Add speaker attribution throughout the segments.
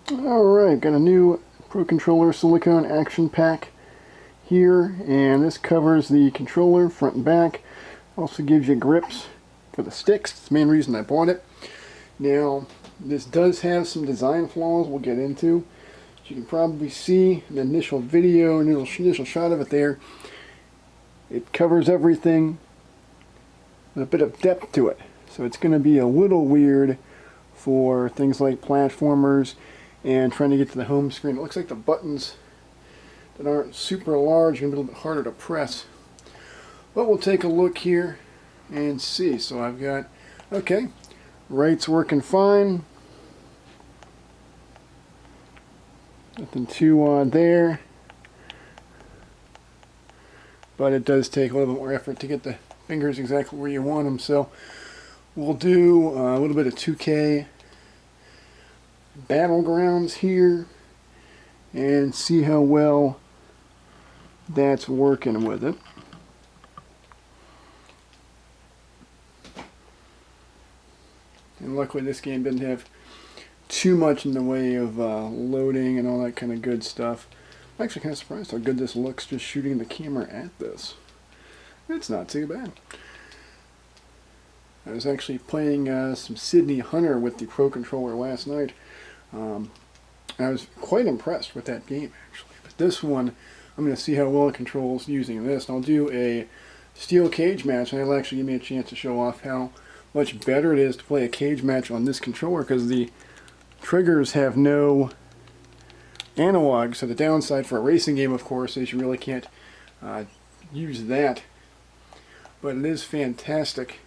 Speaker 1: Alright, got a new Pro Controller Silicone action pack here, and this covers the controller front and back. Also gives you grips for the sticks. That's the main reason I bought it. Now, this does have some design flaws we'll get into. As you can probably see in the initial video, initial shot of it there, it covers everything with a bit of depth to it. So it's going to be a little weird for things like platformers and trying to get to the home screen. It looks like the buttons that aren't super large are going to be a little bit harder to press. But we'll take a look here and see. So I've got, okay, right's working fine. Nothing too odd there. But it does take a little bit more effort to get the fingers exactly where you want them. So we'll do a little bit of 2K Battlegrounds here and see how well that's working with it. And luckily this game didn't have too much in the way of loading and all that kind of good stuff. I'm actually kind of surprised how good this looks just shooting the camera at this. It's not too bad. I was actually playing some Sydney Hunter with the Pro Controller last night. I was quite impressed with that game actually. But this one, I'm going to see how well it controls using this. And I'll do a steel cage match, and it'll actually give me a chance to show off how much better it is to play a cage match on this controller, because the triggers have no analog. So the downside for a racing game, of course, is you really can't use that. But it is fantastic.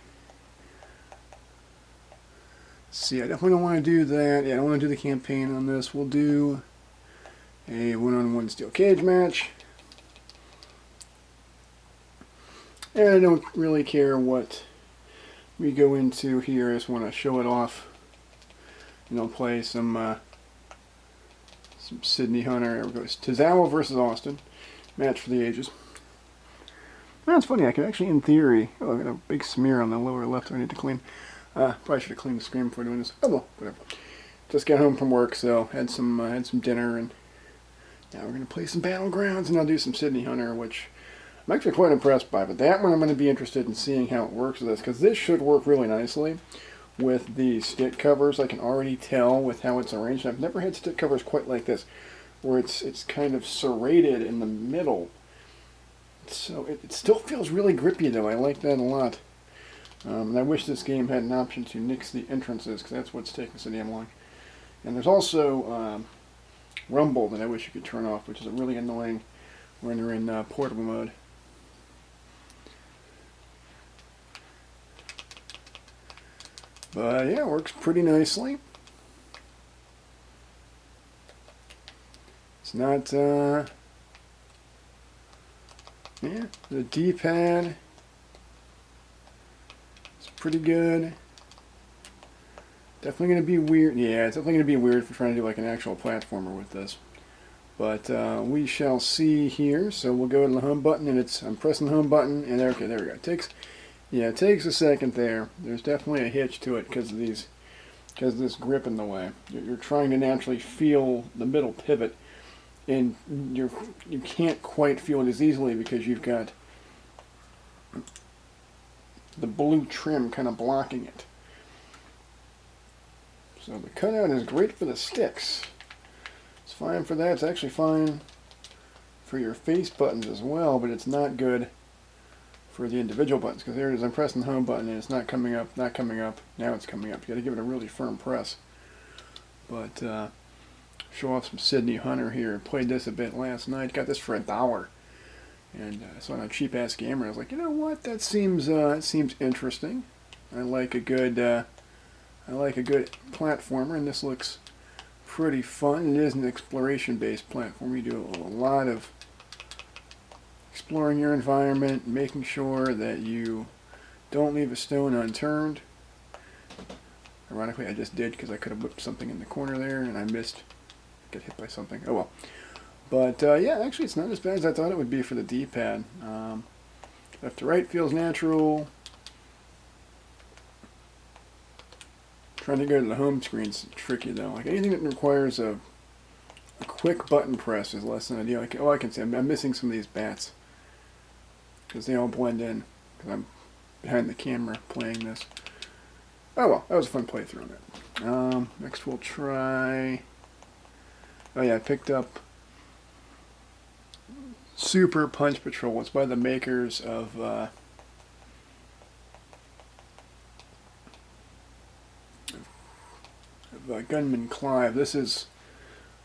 Speaker 1: See, I definitely don't want to do that. Yeah, I don't want to do the campaign on this. We'll do a one-on-one steel cage match. And I don't really care what we go into here. I just want to show it off. And I'll play some Sydney Hunter. There we go. It's Tozawa versus Austin. Match for the ages. That's funny. I could actually, in theory... Oh, I got a big smear on the lower left I need to clean. Probably should have cleaned the screen before doing this. Oh well, whatever. Just got home from work, so had some dinner, and now we're gonna play some Battlegrounds, and I'll do some Sydney Hunter, which I'm actually quite impressed by. But that one I'm going to be interested in seeing how it works with this, because this should work really nicely with the stick covers. I can already tell with how it's arranged. I've never had stick covers quite like this, where it's kind of serrated in the middle. So it still feels really grippy though. I like that a lot. And I wish this game had an option to nix the entrances, because that's what's taking so damn long. And there's also rumble that I wish you could turn off, which is really annoying when you're in portable mode. But yeah, it works pretty nicely. It's not, yeah, the D-pad, pretty good. Definitely going to be weird. Yeah, it's definitely going to be weird for trying to do like an actual platformer with this. But we shall see here. So we'll go to the home button, and I'm pressing the home button, and there we go. It takes a second there. There's definitely a hitch to it because of this grip in the way. You're trying to naturally feel the middle pivot, and you can't quite feel it as easily because you've got the blue trim kind of blocking it. So the cutout is great for the sticks. It's fine for that. It's actually fine for your face buttons as well, but it's not good for the individual buttons, because there it is. I'm pressing the home button and it's not coming up, not coming up. Now it's coming up. You got to give it a really firm press. But show off some Sydney Hunter here. Played this a bit last night. Got this for $1. And so on a cheap-ass gamer, I was like, you know what? That seems interesting. I like a good platformer, and this looks pretty fun. It is an exploration-based platform. You do a lot of exploring your environment, making sure that you don't leave a stone unturned. Ironically, I just did, because I could have whipped something in the corner there, and I missed. Get hit by something. Oh well. But yeah, actually it's not as bad as I thought it would be for the D-pad. Left to right feels natural. Trying to go to the home screen's tricky though. Like anything that requires a quick button press is less than ideal. All I can say, I'm missing some of these bats because they all blend in because I'm behind the camera playing this. Oh well, that was a fun playthrough on that. Next we'll try... Oh yeah, I picked up Super Punch Patrol. It's by the makers of Gunman Clive. This is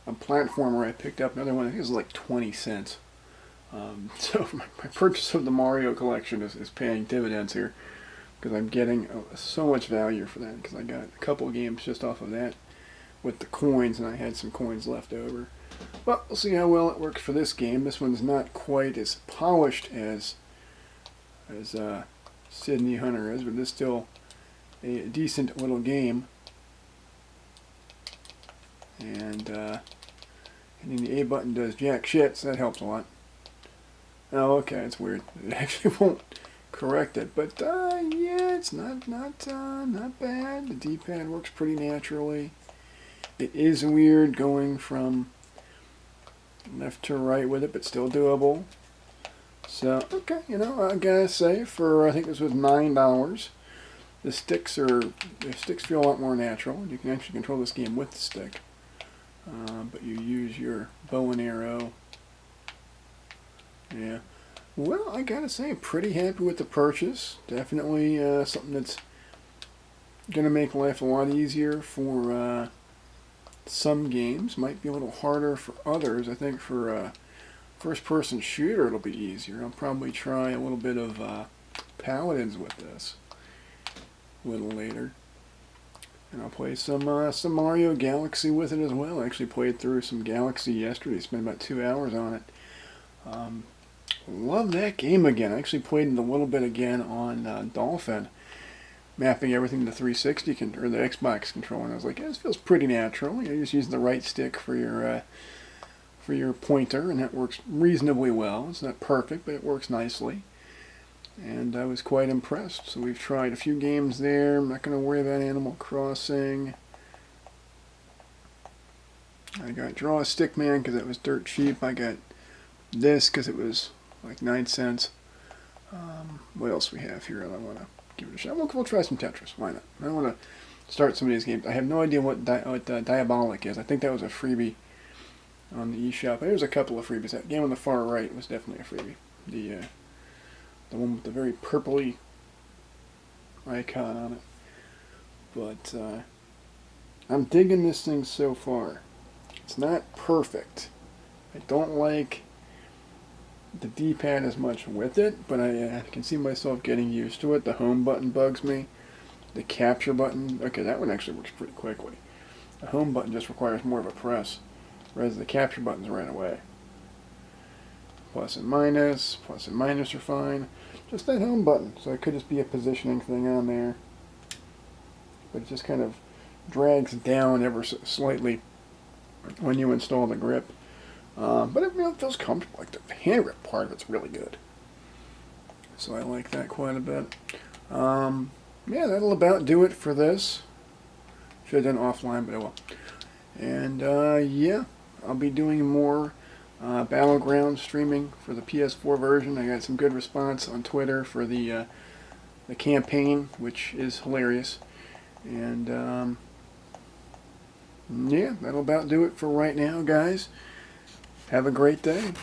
Speaker 1: a platformer I picked up. Another one, I think it was like 20 cents. So my purchase of the Mario collection is paying dividends here because I'm getting so much value for that because I got a couple games just off of that with the coins, and I had some coins left over. But we'll see how well it works for this game. This one's not quite as polished as Sydney Hunter is, but it's still a decent little game. And hitting the A button does jack shit, so that helps a lot. Oh, okay, it's weird. It actually won't correct it, but yeah, it's not bad. The D-pad works pretty naturally. It is weird going from left to right with it, but still doable. So, okay, you know, I gotta say, for I think this was $9. The sticks feel a lot more natural. You can actually control this game with the stick, but you use your bow and arrow. Yeah. Well, I gotta say, pretty happy with the purchase. Definitely something that's gonna make life a lot easier for some games. Might be a little harder for others. I think for a first-person shooter, it'll be easier. I'll probably try a little bit of Paladins with this a little later. And I'll play some Mario Galaxy with it as well. I actually played through some Galaxy yesterday. Spent about 2 hours on it. Love that game again. I actually played it a little bit again on Dolphin, mapping everything to 360 or the Xbox controller. And I was like, yeah, this feels pretty natural. You just use the right stick for your pointer, and that works reasonably well. It's not perfect, but it works nicely. And I was quite impressed. So we've tried a few games there. I'm not going to worry about Animal Crossing. I got Draw a Stickman because it was dirt cheap. I got this because it was like 9 cents. What else we have here? I want to give it a shot. We'll try some Tetris. Why not? I want to start some of these games. I have no idea what Diabolic is. I think that was a freebie on the eShop. There's a couple of freebies. That game on the far right was definitely a freebie. The one with the very purpley icon on it. But I'm digging this thing so far. It's not perfect. I don't like the D-pad as much with it, but I can see myself getting used to it. The home button bugs me. The capture button, okay, that one actually works pretty quickly. The home button just requires more of a press, whereas the capture button's right away. Plus and minus are fine. Just that home button, so it could just be a positioning thing on there. But it just kind of drags down ever so slightly when you install the grip. But it feels comfortable. Like the hand grip part of it's really good. So I like that quite a bit. Yeah, that'll about do it for this. Should have done offline, but I will. And yeah, I'll be doing more Battleground streaming for the PS4 version. I got some good response on Twitter for the campaign, which is hilarious. And yeah, that'll about do it for right now, guys. Have a great day.